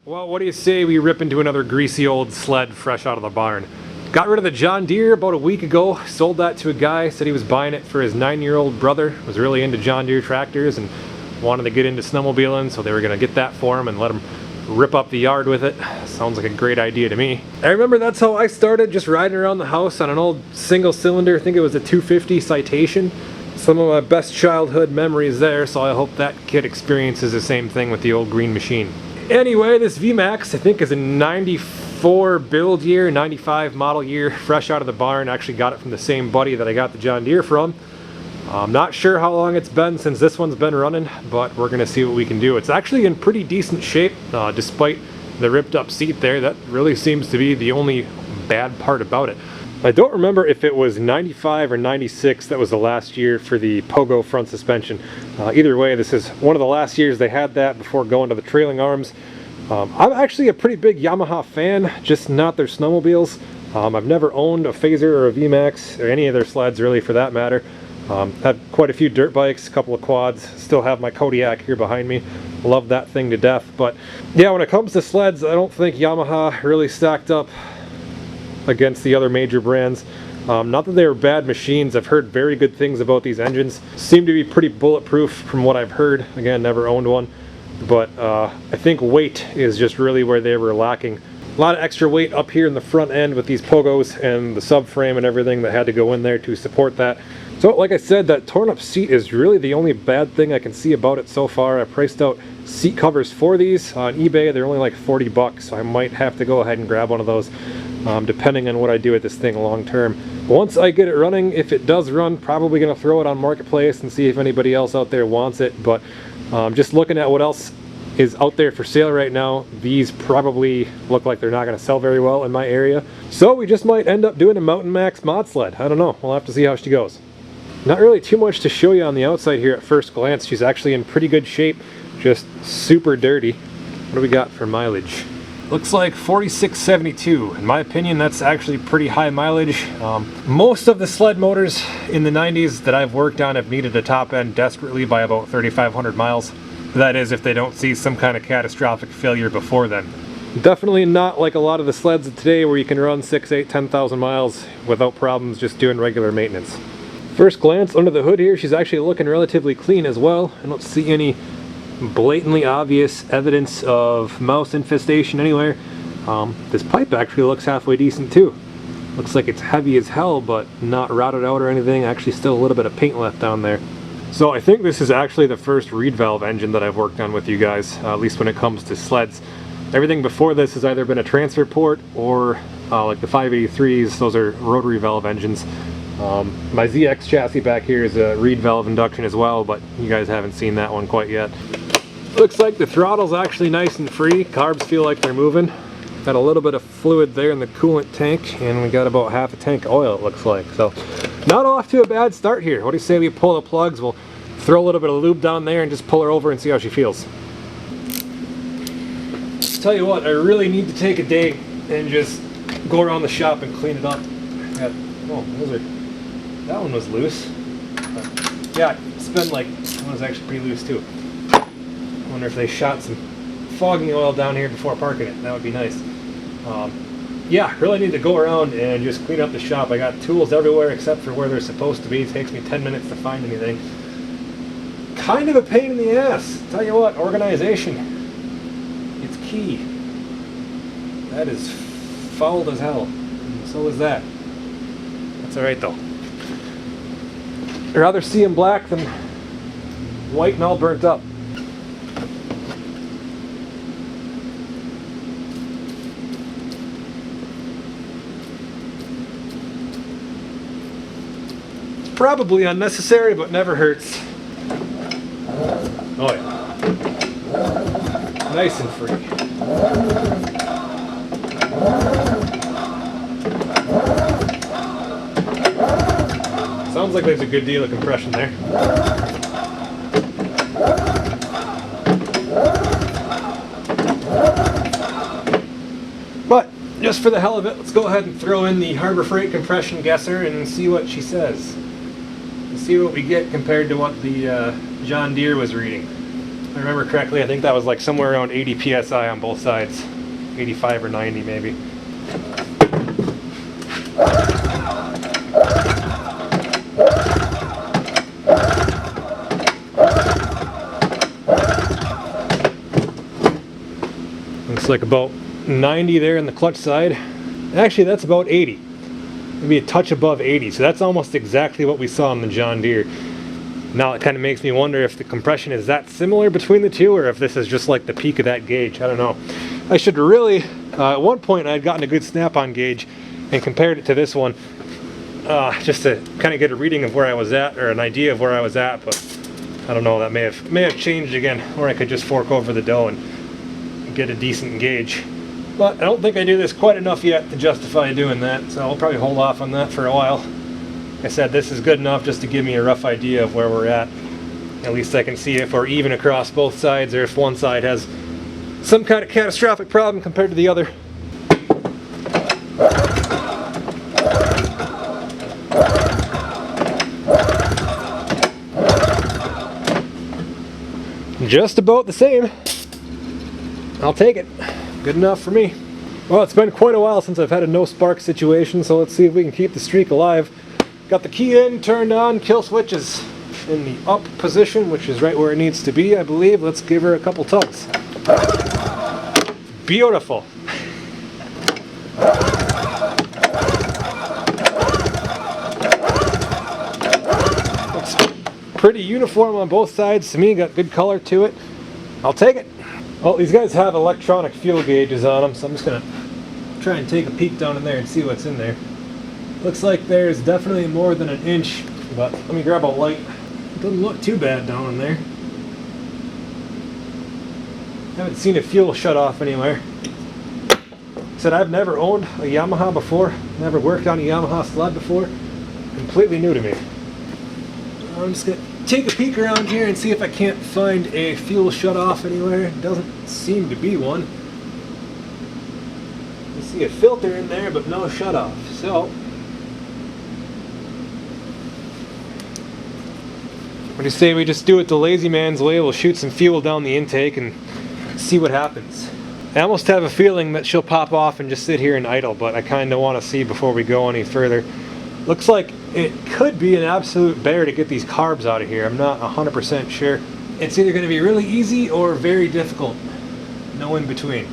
Well, what do you say we rip into another greasy old sled fresh out of the barn? Got rid of the John Deere about a week ago, sold that to a guy, said he was buying it for his 9-year-old brother, was really into John Deere tractors and wanted to get into snowmobiling, so they were going to get that for him and let him rip up the yard with it. Sounds like a great idea to me. I remember that's how I started, just riding around the house on an old single cylinder, I think it was a 250 Citation. Some of my best childhood memories there, so I hope that kid experiences the same thing with the old green machine. Anyway, this Vmax I think is a 94 build year, 95 model year, fresh out of the barn. Actually got it from the same buddy that I got the John Deere from. I'm not sure how long it's been since this one's been running, but we're gonna see what we can do. It's actually in pretty decent shape, despite the ripped up seat there. That really seems to be the only bad part about it. I don't remember if it was 95 or 96 that was the last year for the Pogo front suspension. Either way, this is one of the last years they had that before going to the trailing arms. I'm actually a pretty big Yamaha fan, just not their snowmobiles. I've never owned a Phaser or a Vmax, or any of their sleds really for that matter. Had quite a few dirt bikes, a couple of quads, still have my Kodiak here behind me. Love that thing to death. But yeah, when it comes to sleds, I don't think Yamaha really stacked up against the other major brands. Not that they were bad machines. I've heard very good things about these engines. Seem to be pretty bulletproof from what I've heard. Again, never owned one. But I think weight is just really where they were lacking. A lot of extra weight up here in the front end with these Pogos and the subframe and everything that had to go in there to support that. So like I said, that torn up seat is really the only bad thing I can see about it so far. I priced out seat covers for these on eBay. They're only like 40 bucks, so I might have to go ahead and grab one of those. Depending on what I do with this thing long term. Once I get it running, if it does run, probably going to throw it on Marketplace and see if anybody else out there wants it. But just looking at what else is out there for sale right now, these probably look like they're not going to sell very well in my area. So we just might end up doing a Mountain Max mod sled. I don't know. We'll have to see how she goes. Not really too much to show you on the outside here at first glance. She's actually in pretty good shape, just super dirty. What do we got for mileage? Looks like 4672. In my opinion, that's actually pretty high mileage. Most of the sled motors in the 90s that I've worked on have needed a top end desperately by about 3,500 miles. That is if they don't see some kind of catastrophic failure before then. Definitely not like a lot of the sleds of today where you can run 6, 8, 10,000 miles without problems just doing regular maintenance. First glance under the hood here, she's actually looking relatively clean as well. I don't see any blatantly obvious evidence of mouse infestation anywhere. This pipe actually looks halfway decent too. Looks like it's heavy as hell, but not rotted out or anything. Actually still a little bit of paint left down there. So I think this is actually the first reed valve engine that I've worked on with you guys, at least when it comes to sleds. Everything before this has either been a transfer port or like the 583s, those are rotary valve engines. My ZX chassis back here is a reed valve induction as well, but you guys haven't seen that one quite yet. Looks like the throttle's actually nice and free. Carbs feel like they're moving. Got a little bit of fluid there in the coolant tank, and we got about half a tank of oil, it looks like. So not off to a bad start here. What do you say we pull the plugs? We'll throw a little bit of lube down there and just pull her over and see how she feels. Tell you what, I really need to take a day and just go around the shop and clean it up. That one was loose. Yeah, it's been like, that one's actually pretty loose too. I wonder if they shot some fogging oil down here before parking it. That would be nice. Yeah, really need to go around and just clean up the shop. I got tools everywhere except for where they're supposed to be. It takes me 10 minutes to find anything. Kind of a pain in the ass. Tell you what, organization. It's key. That is fouled as hell. And so is that. That's alright though. I'd rather see them black than white and all burnt up. Probably unnecessary, but never hurts. Oh yeah. Nice and free. Sounds like there's a good deal of compression there. But just for the hell of it, let's go ahead and throw in the Harbor Freight compression guesser and see what she says. See what we get compared to what the John Deere was reading. I remember correctly, I think that was like somewhere around 80 psi on both sides. 85 or 90 maybe. Looks like about 90 there in the clutch side. Actually, that's about 80. Maybe a touch above 80. So that's almost exactly what we saw on the John Deere. Now it kind of makes me wonder if the compression is that similar between the two, or if this is just like the peak of that gauge. I don't know. I should really, at one point I had gotten a good snap-on gauge and compared it to this one, just to kind of get a reading of where I was at, or an idea of where I was at, but I don't know, that may have changed again, or I could just fork over the dough and get a decent gauge. But I don't think I do this quite enough yet to justify doing that, so I'll probably hold off on that for a while. Like I said, this is good enough just to give me a rough idea of where we're at. At least I can see if we're even across both sides, or if one side has some kind of catastrophic problem compared to the other. Just about the same. I'll take it. Good enough for me. Well, it's been quite a while since I've had a no spark situation, so let's see if we can keep the streak alive. Got the key in, turned on, kill switch is in the up position, which is right where it needs to be, I believe. Let's give her a couple tugs. Beautiful. Looks pretty uniform on both sides to me, got good color to it. I'll take it. Well, these guys have electronic fuel gauges on them, so I'm just going to try and take a peek down in there and see what's in there. Looks like there's definitely more than an inch, but let me grab a light. It doesn't look too bad down in there. Haven't seen a fuel shut off anywhere. Said I've never owned a Yamaha before, never worked on a Yamaha sled before. Completely new to me. I'm just going to take a peek around here and see if I can't find a fuel shut off anywhere. Doesn't seem to be one. I see a filter in there, but no shut off. So, what do you say we just do it the lazy man's way? We'll shoot some fuel down the intake and see what happens. I almost have a feeling that she'll pop off and just sit here and idle, but I kind of want to see before we go any further. Looks like it could be an absolute bear to get these carbs out of here. I'm not 100% sure. It's either going to be really easy or very difficult. No in between.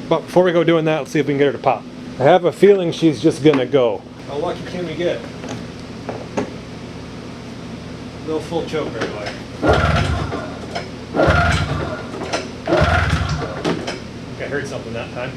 But before we go doing that, let's see if we can get her to pop. I have a feeling she's just going to go. How lucky can we get? No full choke very light. I think I heard something that time.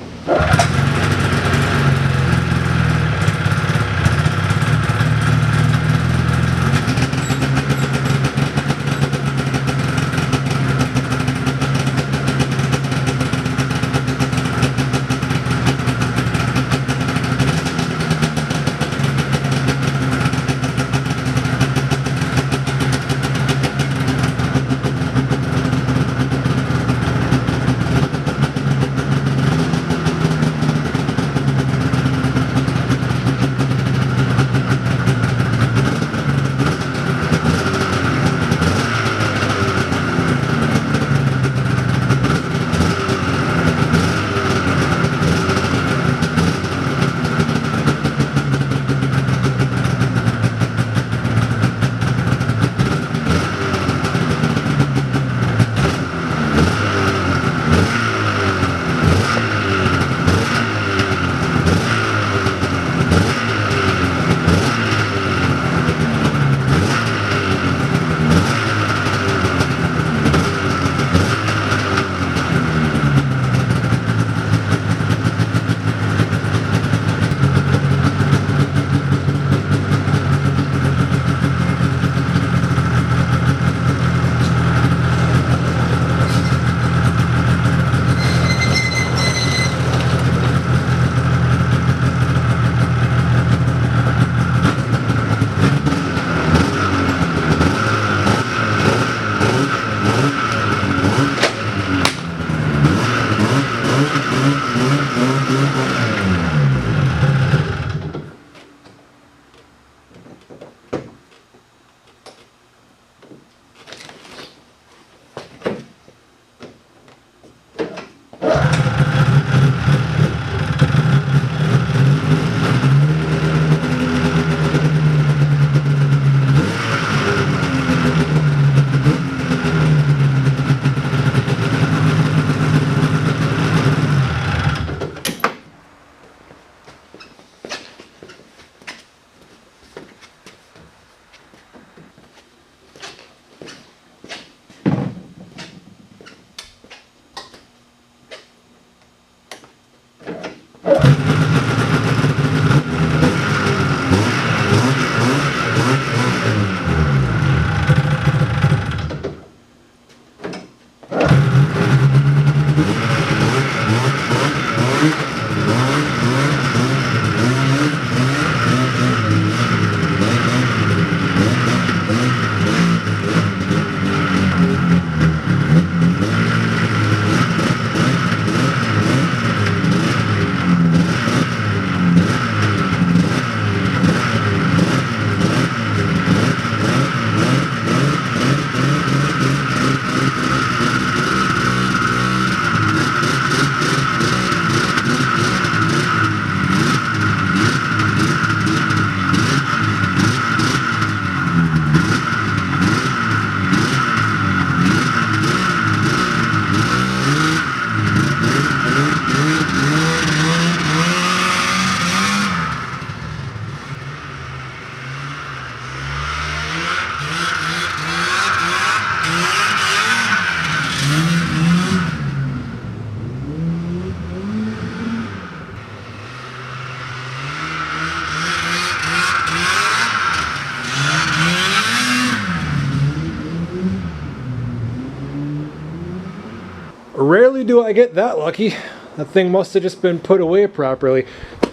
Rarely do I get that lucky. That thing must have just been put away properly.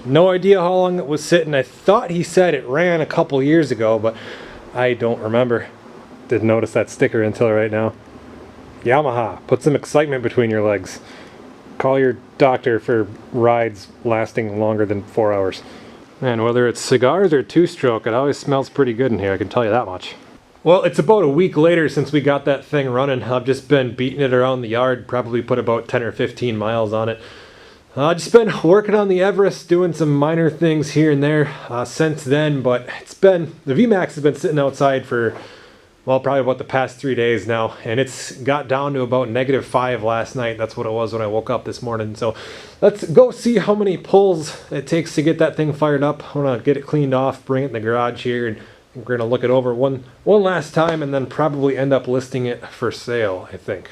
No idea how long it was sitting. I thought he said it ran a couple years ago, but I don't remember. Didn't notice that sticker until right now. Yamaha, put some excitement between your legs. Call your doctor for rides lasting longer than 4 hours. Man, whether it's cigars or two-stroke, it always smells pretty good in here, I can tell you that much. Well, it's about a week later since we got that thing running. I've just been beating it around the yard, probably put about 10 or 15 miles on it. I've just been working on the Everest, doing some minor things here and there since then, but the Vmax has been sitting outside for, well, probably about the past 3 days now, and it's got down to about -5 last night. That's what it was when I woke up this morning. So let's go see how many pulls it takes to get that thing fired up. I want to get it cleaned off, bring it in the garage here, and we're going to look it over one last time and then probably end up listing it for sale, I think.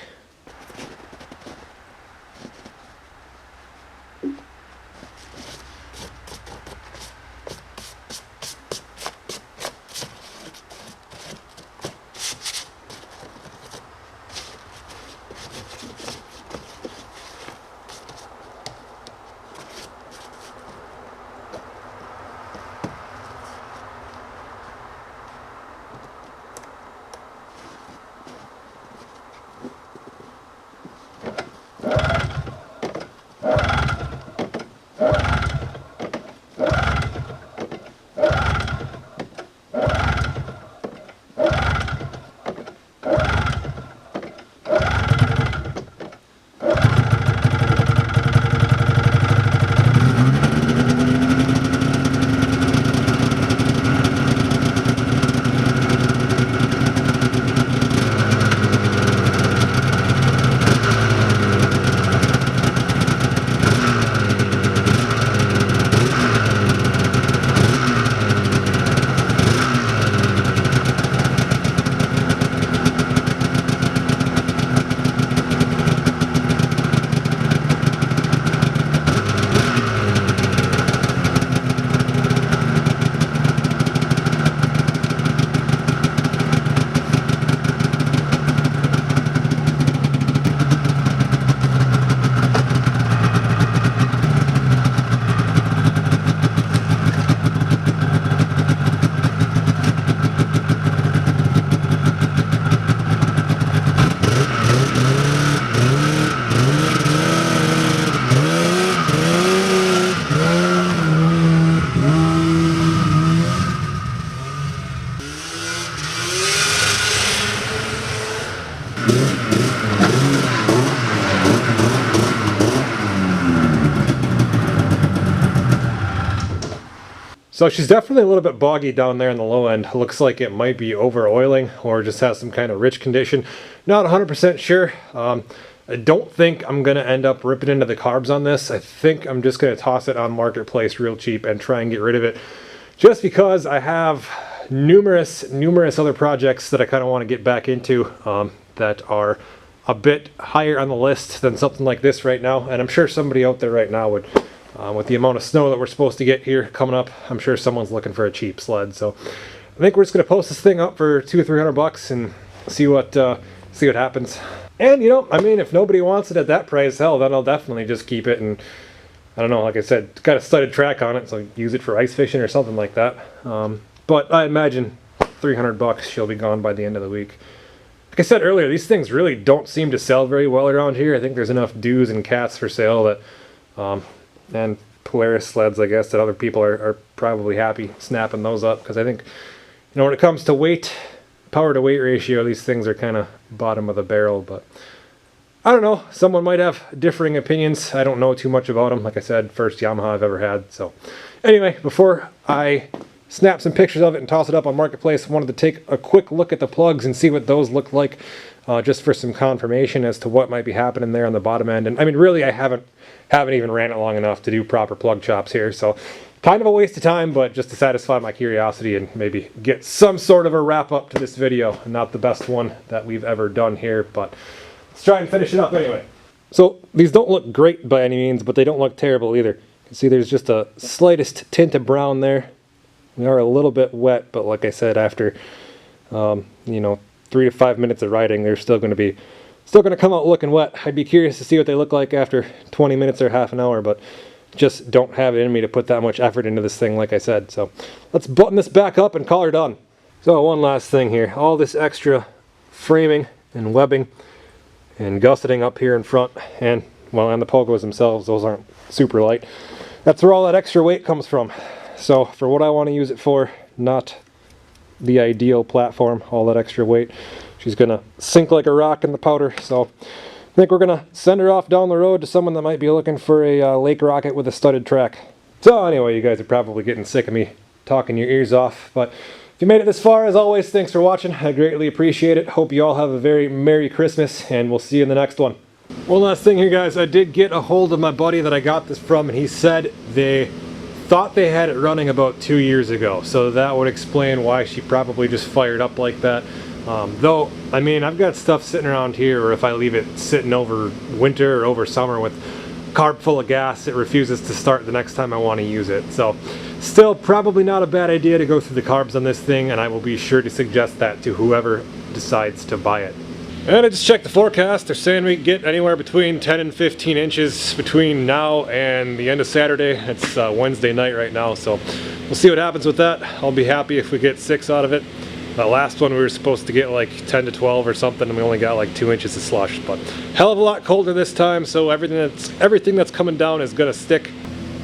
So she's definitely a little bit boggy down there in the low end. Looks like it might be over oiling or just has some kind of rich condition. Not 100% sure. I don't think I'm going to end up ripping into the carbs on this. I think I'm just going to toss it on Marketplace real cheap and try and get rid of it. Just because I have numerous other projects that I kind of want to get back into that are a bit higher on the list than something like this right now. And I'm sure somebody out there right now would, with the amount of snow that we're supposed to get here coming up, I'm sure someone's looking for a cheap sled. So I think we're just going to post this thing up for $200 or $300 and see what happens. And you know, I mean, if nobody wants it at that price, hell, then I'll definitely just keep it. And I don't know, like I said, got a studded track on it, so use it for ice fishing or something like that. But I imagine $300 she'll be gone by the end of the week. Like I said earlier, these things really don't seem to sell very well around here. I think there's enough doos and cats for sale that, and Polaris sleds, I guess, that other people are probably happy snapping those up. Because I think, you know, when it comes to weight, power to weight ratio, these things are kind of bottom of the barrel. But I don't know, someone might have differing opinions. I don't know too much about them. Like I said, first Yamaha I've ever had. So anyway, before I snap some pictures of it and toss it up on Marketplace, I wanted to take a quick look at the plugs and see what those look like, just for some confirmation as to what might be happening there on the bottom end. And I mean, really, I haven't even ran it long enough to do proper plug chops here, so kind of a waste of time, but just to satisfy my curiosity and maybe get some sort of a wrap up to this video. Not the best one that we've ever done here, but let's try and finish it up anyway. So these don't look great by any means, but they don't look terrible either. You can see there's just a slightest tint of brown there. We are a little bit wet, but like I said, after you know, 3 to 5 minutes of riding, there's still going to be Still going to come out looking wet. I'd be curious to see what they look like after 20 minutes or half an hour, but just don't have it in me to put that much effort into this thing, like I said. So let's button this back up and call her done. So one last thing here. All this extra framing and webbing and gusseting up here in front, and well, and the pogos themselves, those aren't super light. That's where all that extra weight comes from. So for what I want to use it for, not the ideal platform, all that extra weight. She's gonna sink like a rock in the powder, so I think we're gonna send her off down the road to someone that might be looking for a lake rocket with a studded track. So anyway, you guys are probably getting sick of me talking your ears off, but if you made it this far, as always, thanks for watching. I greatly appreciate it. Hope you all have a very Merry Christmas, and we'll see you in the next one. One last thing here, guys. I did get a hold of my buddy that I got this from, and he said they thought they had it running about 2 years ago, so that would explain why she probably just fired up like that. Though, I mean, I've got stuff sitting around here, or if I leave it sitting over winter or over summer with carb full of gas, it refuses to start the next time I want to use it. So still probably not a bad idea to go through the carbs on this thing, and I will be sure to suggest that to whoever decides to buy it. And I just checked the forecast. They're saying we get anywhere between 10 and 15 inches between now and the end of Saturday. It's Wednesday night right now, so we'll see what happens with that. I'll be happy if we get 6 out of it. That last one we were supposed to get like 10 to 12 or something, and we only got like 2 inches of slush. But hell of a lot colder this time, so everything that's coming down is gonna stick.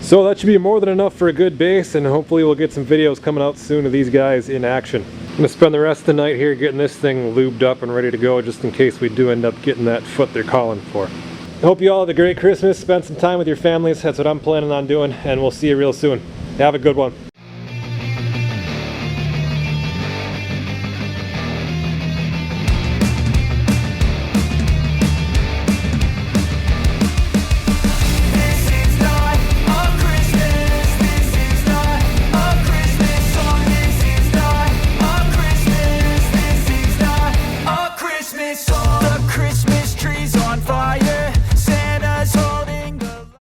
So that should be more than enough for a good base, and hopefully we'll get some videos coming out soon of these guys in action. I'm gonna spend the rest of the night here getting this thing lubed up and ready to go, just in case we do end up getting that foot they're calling for. I hope you all have a great Christmas, spend some time with your families. That's what I'm planning on doing, and we'll see you real soon. Have a good one. Christmas